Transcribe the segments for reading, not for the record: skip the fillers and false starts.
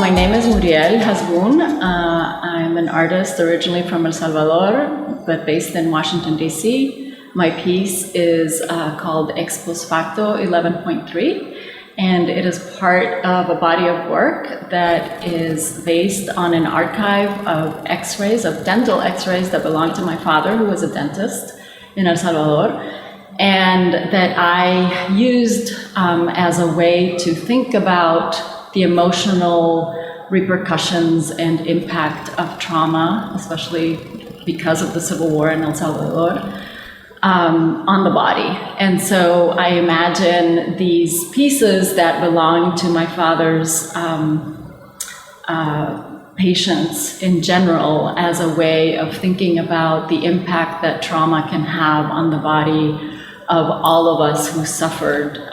my name is Muriel Hasbu. I'm an artist originally from El Salvador, but based in Washington, D.C. My piece is called Ex Post Facto 11.3, and it is part of a body of work that is based on an archive of x-rays, of dental x-rays that belonged to my father, who was a dentist in El Salvador, and that I used as a way to think about the emotional repercussions and impact of trauma, especially because of the Civil War in El Salvador, on the body. And so I imagine these pieces that belong to my father's patients in general as a way of thinking about the impact that trauma can have on the body of all of us who suffered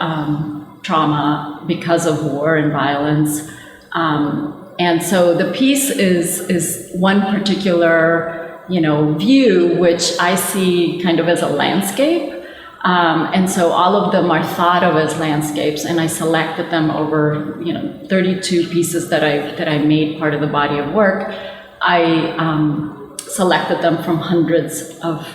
trauma because of war and violence. And so the piece is one particular, view, which I see kind of as a landscape. And so all of them are thought of as landscapes, and I selected them over, 32 pieces that I made part of the body of work. I selected them from hundreds of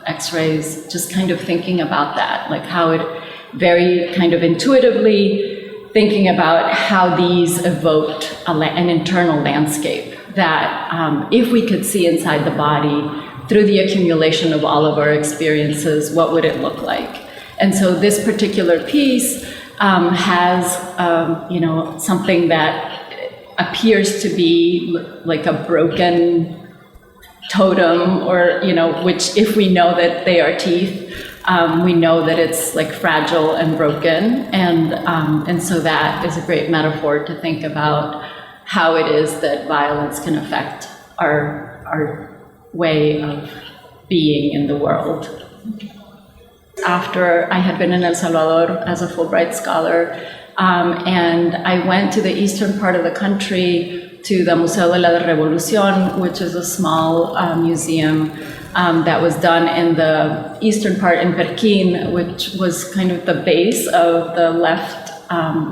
x-rays, just kind of thinking about that, like how it very kind of intuitively thinking about how these evoked an internal landscape that if we could see inside the body through the accumulation of all of our experiences, what would it look like? And so this particular piece has, something that appears to be like a broken totem, or, which if we know that they are teeth, we know that it's like fragile and broken, and so that is a great metaphor to think about how it is that violence can affect our way of being in the world. After I had been in El Salvador as a Fulbright scholar, and I went to the eastern part of the country to the Museo de la Revolución, which is a small museum that was done in the eastern part in Perkin, which was kind of the base of the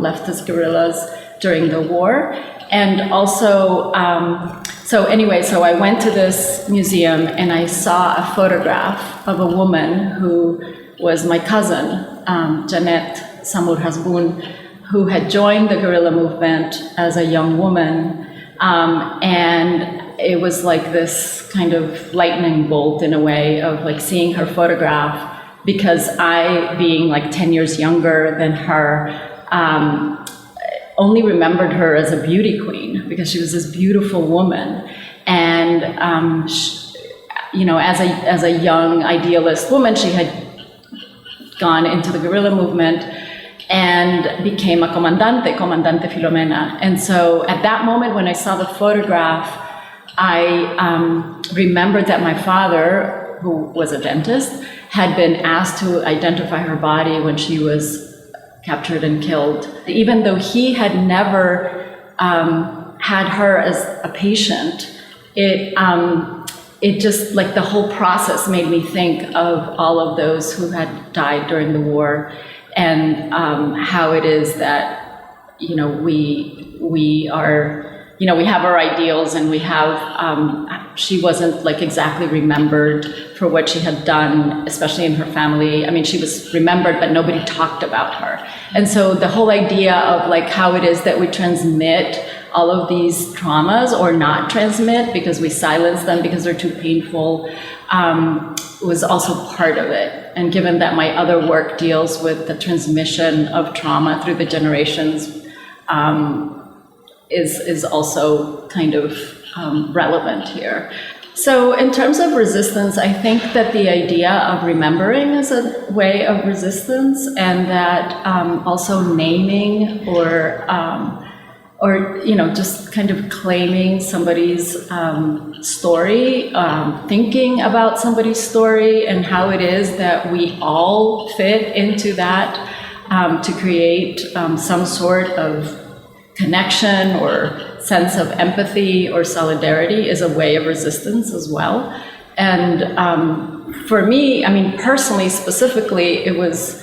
leftist guerrillas during the war. And also, so I went to this museum and I saw a photograph of a woman who was my cousin, Janet Samur Hasbun, who had joined the guerrilla movement as a young woman. And it was like this kind of lightning bolt in a way of like seeing her photograph, because I, being like 10 years younger than her, only remembered her as a beauty queen because she was this beautiful woman. And, as a young idealist woman, she had gone into the guerrilla movement and became a comandante Filomena. And so at that moment when I saw the photograph, I remembered that my father, who was a dentist, had been asked to identify her body when she was captured and killed. Even though he had never had her as a patient, it just, like, the whole process made me think of all of those who had died during the war, and how it is that, we are, we have our ideals, and we have, she wasn't like exactly remembered for what she had done, especially in her family. I mean, she was remembered, but nobody talked about her. And so the whole idea of like how it is that we transmit all of these traumas, or not transmit because we silence them because they're too painful, was also part of it. And given that my other work deals with the transmission of trauma through the generations, is also kind of relevant here. So in terms of resistance, I think that the idea of remembering is a way of resistance, and that also naming or just kind of claiming somebody's story, thinking about somebody's story and how it is that we all fit into that to create some sort of connection or sense of empathy or solidarity is a way of resistance as well. And for me, I mean, personally, specifically, it was,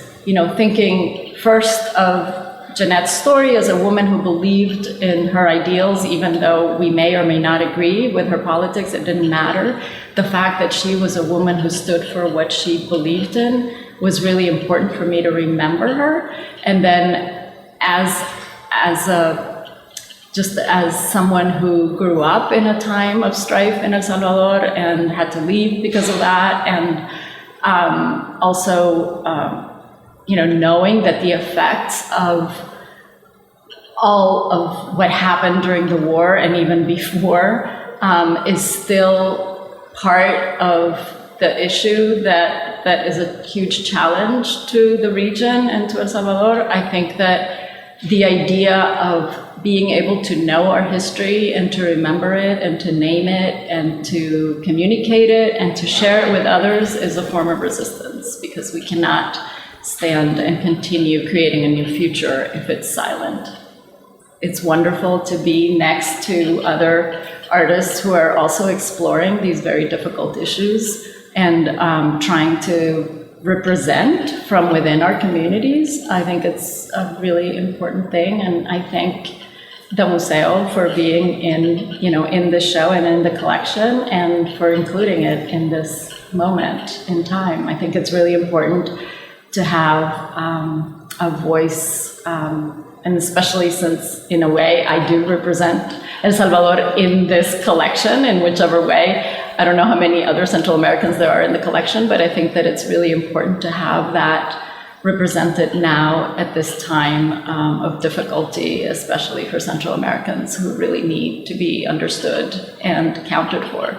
thinking first of Jeanette's story as a woman who believed in her ideals, even though we may or may not agree with her politics, it didn't matter. The fact that she was a woman who stood for what she believed in was really important for me to remember her. And then as someone who grew up in a time of strife in El Salvador and had to leave because of that, and also knowing that the effects of all of what happened during the war and even before is still part of the issue that is a huge challenge to the region and to El Salvador. I think that the idea of being able to know our history and to remember it and to name it and to communicate it and to share it with others is a form of resistance, because we cannot stand and continue creating a new future if it's silent. It's wonderful to be next to other artists who are also exploring these very difficult issues and trying to represent from within our communities. I think it's a really important thing, and I thank the Museo for being in this show and in the collection, and for including it in this moment in time. I think it's really important to have a voice, and especially since, in a way, I do represent El Salvador in this collection, in whichever way. I don't know how many other Central Americans there are in the collection, but I think that it's really important to have that represented now at this time of difficulty, especially for Central Americans who really need to be understood and counted for.